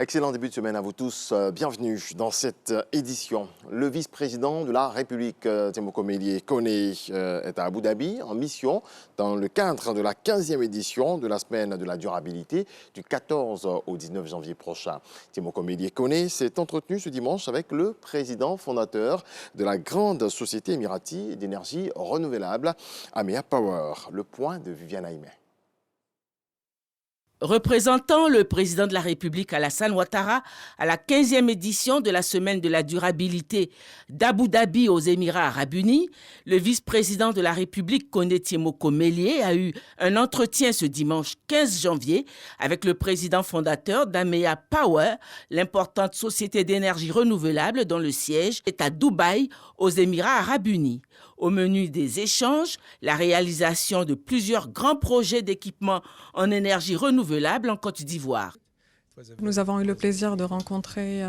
Excellent début de semaine à vous tous. Bienvenue dans cette édition. Le vice-président de la République, Temboko Mélié Kone, est à Abu Dhabi en mission dans le cadre de la 15e édition de la semaine de la durabilité du 14 au 19 janvier prochain. Temboko Mélié Kone s'est entretenu ce dimanche avec le président fondateur de la grande société émirati d'énergie renouvelable, Amea Power. Le point de Viviane Aimé. Représentant le président de la République Alassane Ouattara à la 15e édition de la semaine de la durabilité d'Abu Dhabi aux Émirats arabes unis, le vice-président de la République Kone Temboko Mélié a eu un entretien ce dimanche 15 janvier avec le président fondateur d'Amea Power, l'importante société d'énergie renouvelable dont le siège est à Dubaï aux Émirats arabes unis. Au menu des échanges, la réalisation de plusieurs grands projets d'équipement en énergie renouvelable en Côte d'Ivoire. Nous avons eu le plaisir de rencontrer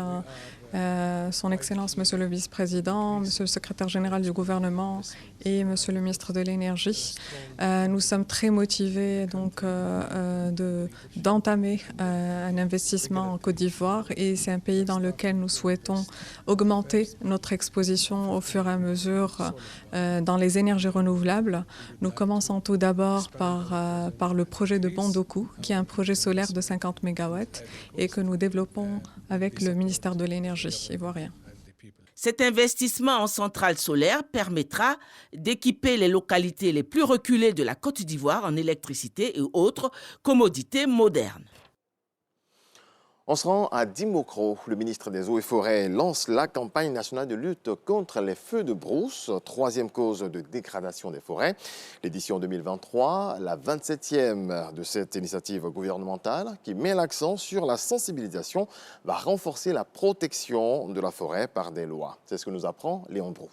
son Excellence, Monsieur le Vice-président, Monsieur le Secrétaire général du gouvernement et Monsieur le Ministre de l'Énergie. Nous sommes très motivés d'entamer un investissement en Côte d'Ivoire et c'est un pays dans lequel nous souhaitons augmenter notre exposition au fur et à mesure dans les énergies renouvelables. Nous commençons tout d'abord par le projet de Bondoku, qui est un projet solaire de 50 MW et que nous développons avec le ministère de l'Énergie ivoirien. Cet investissement en centrale solaire permettra d'équiper les localités les plus reculées de la Côte d'Ivoire en électricité et autres commodités modernes. On se rend à Dimokro. Le ministre des Eaux et Forêts lance la campagne nationale de lutte contre les feux de brousse, troisième cause de dégradation des forêts. L'édition 2023, la 27e de cette initiative gouvernementale qui met l'accent sur la sensibilisation, va renforcer la protection de la forêt par des lois. C'est ce que nous apprend Léon Brou.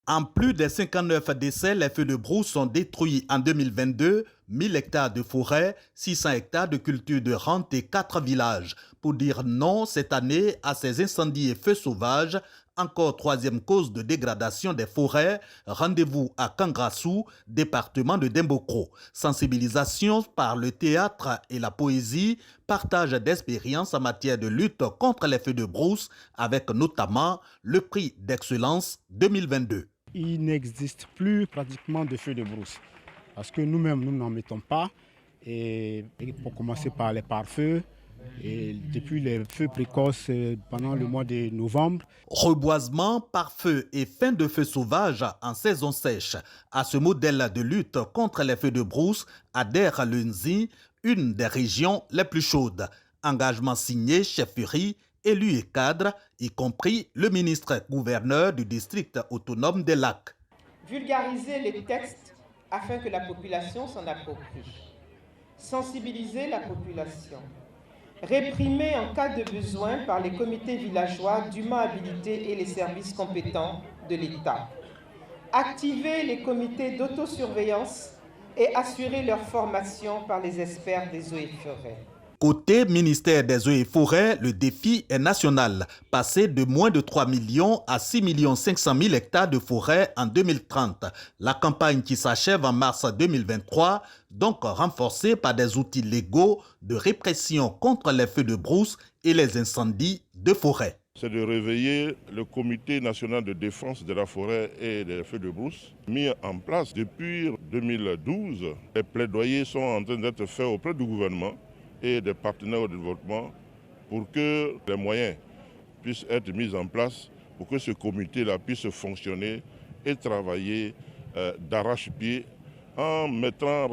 En plus des 59 décès, les feux de brousse ont détruit en 2022 1000 hectares de forêt, 600 hectares de culture de rente et 4 villages. Pour dire non cette année à ces incendies et feux sauvages, encore troisième cause de dégradation des forêts, rendez-vous à Kangrassou, département de Dembokro. Sensibilisation par le théâtre et la poésie, partage d'expériences en matière de lutte contre les feux de brousse, avec notamment le prix d'excellence 2022. Il n'existe plus pratiquement de feux de brousse parce que nous-mêmes, nous n'en mettons pas. Et pour commencer par les pare-feux, et depuis les feux précoces pendant le mois de novembre. Reboisement, pare-feu et fin de feu sauvage en saison sèche. À ce modèle de lutte contre les feux de brousse adhère le Nzi, une des régions les plus chaudes. Engagement signé chefferie, élus et cadres, y compris le ministre-gouverneur du district autonome des Lacs. Vulgariser les textes afin que la population s'en approprie. Sensibiliser la population. Réprimer en cas de besoin par les comités villageois dûment habilités et les services compétents de l'État. Activer les comités d'autosurveillance et assurer leur formation par les experts des eaux et forêts. Côté ministère des Eaux et Forêts, le défi est national. Passer de moins de 3 millions à 6 500 000 hectares de forêt en 2030. La campagne qui s'achève en mars 2023, donc renforcée par des outils légaux de répression contre les feux de brousse et les incendies de forêt. C'est de réveiller le Comité national de défense de la forêt et des feux de brousse, mis en place depuis 2012. Les plaidoyers sont en train d'être faits auprès du gouvernement et des partenaires au développement pour que les moyens puissent être mis en place pour que ce comité-là puisse fonctionner et travailler d'arrache-pied en mettant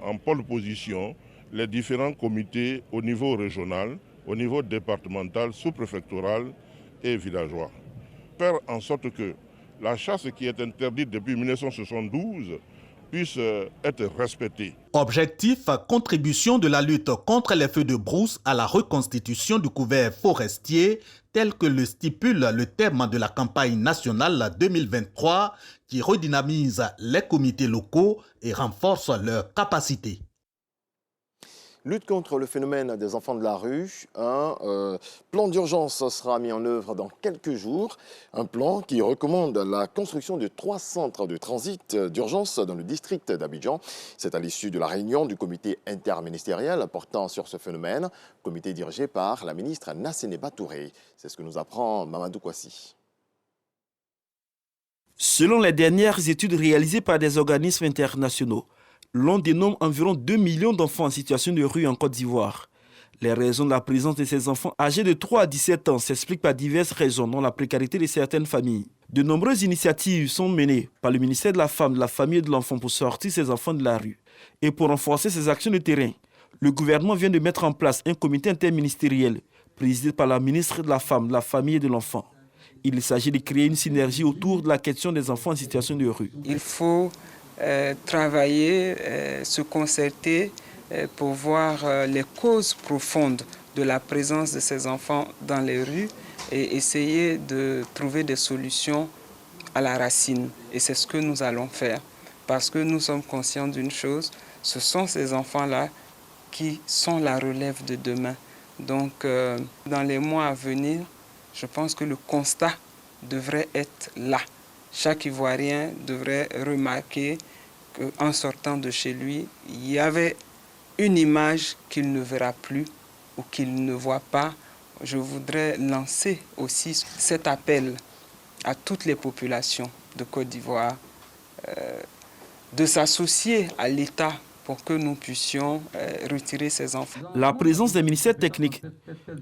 en pole position les différents comités au niveau régional, au niveau départemental, sous-préfectoral et villageois. Faire en sorte que la chasse qui est interdite depuis 1972 puisse être respectée. Objectif, contribution de la lutte contre les feux de brousse à la reconstitution du couvert forestier, tel que le stipule le thème de la campagne nationale 2023, qui redynamise les comités locaux et renforce leurs capacités. Lutte contre le phénomène des enfants de la rue. Un plan d'urgence sera mis en œuvre dans quelques jours. Un plan qui recommande la construction de 3 centres de transit d'urgence dans le district d'Abidjan. C'est à l'issue de la réunion du comité interministériel portant sur ce phénomène, comité dirigé par la ministre Nassénéba Touré. C'est ce que nous apprend Mamadou Kwasi. Selon les dernières études réalisées par des organismes internationaux, l'on dénombre environ 2 millions d'enfants en situation de rue en Côte d'Ivoire. Les raisons de la présence de ces enfants âgés de 3 à 17 ans s'expliquent par diverses raisons, dont la précarité de certaines familles. De nombreuses initiatives sont menées par le ministère de la Femme, de la Famille et de l'Enfant pour sortir ces enfants de la rue. Et pour renforcer ces actions de terrain, le gouvernement vient de mettre en place un comité interministériel présidé par la ministre de la Femme, de la Famille et de l'Enfant. Il s'agit de créer une synergie autour de la question des enfants en situation de rue. Il faut travailler, se concerter pour voir les causes profondes de la présence de ces enfants dans les rues et essayer de trouver des solutions à la racine. Et c'est ce que nous allons faire parce que nous sommes conscients d'une chose, ce sont ces enfants-là qui sont la relève de demain. Donc dans les mois à venir, je pense que le constat devrait être là. Chaque Ivoirien devrait remarquer qu'en sortant de chez lui, il y avait une image qu'il ne verra plus ou qu'il ne voit pas. Je voudrais lancer aussi cet appel à toutes les populations de Côte d'Ivoire de s'associer à l'État pour que nous puissions retirer ces enfants. La présence des ministères techniques,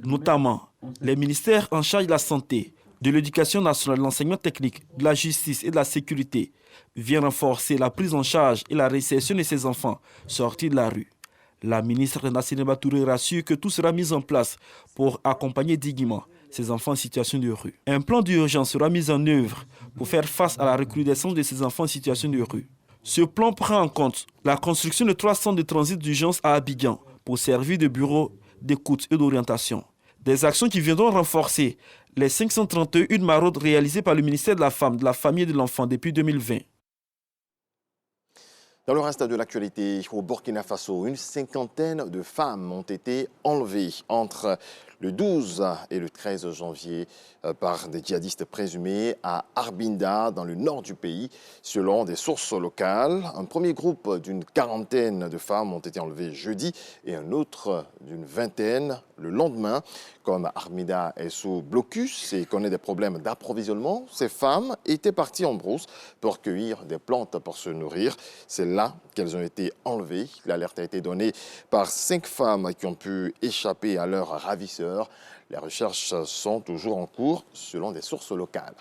notamment les ministères en charge de la santé, de l'éducation nationale, de l'enseignement technique, de la justice et de la sécurité, vient renforcer la prise en charge et la réinsertion de ces enfants sortis de la rue. La ministre Nassénéba Touré rassure que tout sera mis en place pour accompagner dignement ces enfants en situation de rue. Un plan d'urgence sera mis en œuvre pour faire face à la recrudescence de ces enfants en situation de rue. Ce plan prend en compte la construction de 3 centres de transit d'urgence à Abidjan pour servir de bureau d'écoute et d'orientation. Des actions qui viendront renforcer les 531 maraudes réalisées par le ministère de la Femme, de la Famille et de l'Enfant depuis 2020. Dans le reste de l'actualité, au Burkina Faso, une 50aine de femmes ont été enlevées entre le 12 et le 13 janvier par des djihadistes présumés à Arbinda, dans le nord du pays, selon des sources locales. Un premier groupe d'une 40aine de femmes ont été enlevées jeudi et un autre d'une 20aine le lendemain. Comme Arbinda est sous blocus et connaît des problèmes d'approvisionnement, ces femmes étaient parties en brousse pour cueillir des plantes pour se nourrir. C'est là qu'elles ont été enlevées. L'alerte a été donnée par 5 femmes qui ont pu échapper à leurs ravisseurs. Les recherches sont toujours en cours selon des sources locales.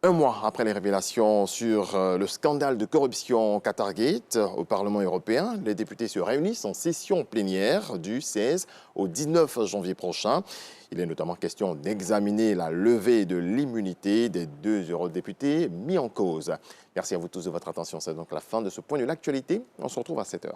Un mois après les révélations sur le scandale de corruption Qatargate au Parlement européen, les députés se réunissent en session plénière du 16 au 19 janvier prochain. Il est notamment question d'examiner la levée de l'immunité des 2 eurodéputés mis en cause. Merci à vous tous de votre attention. C'est donc la fin de ce point de l'actualité. On se retrouve à 7h.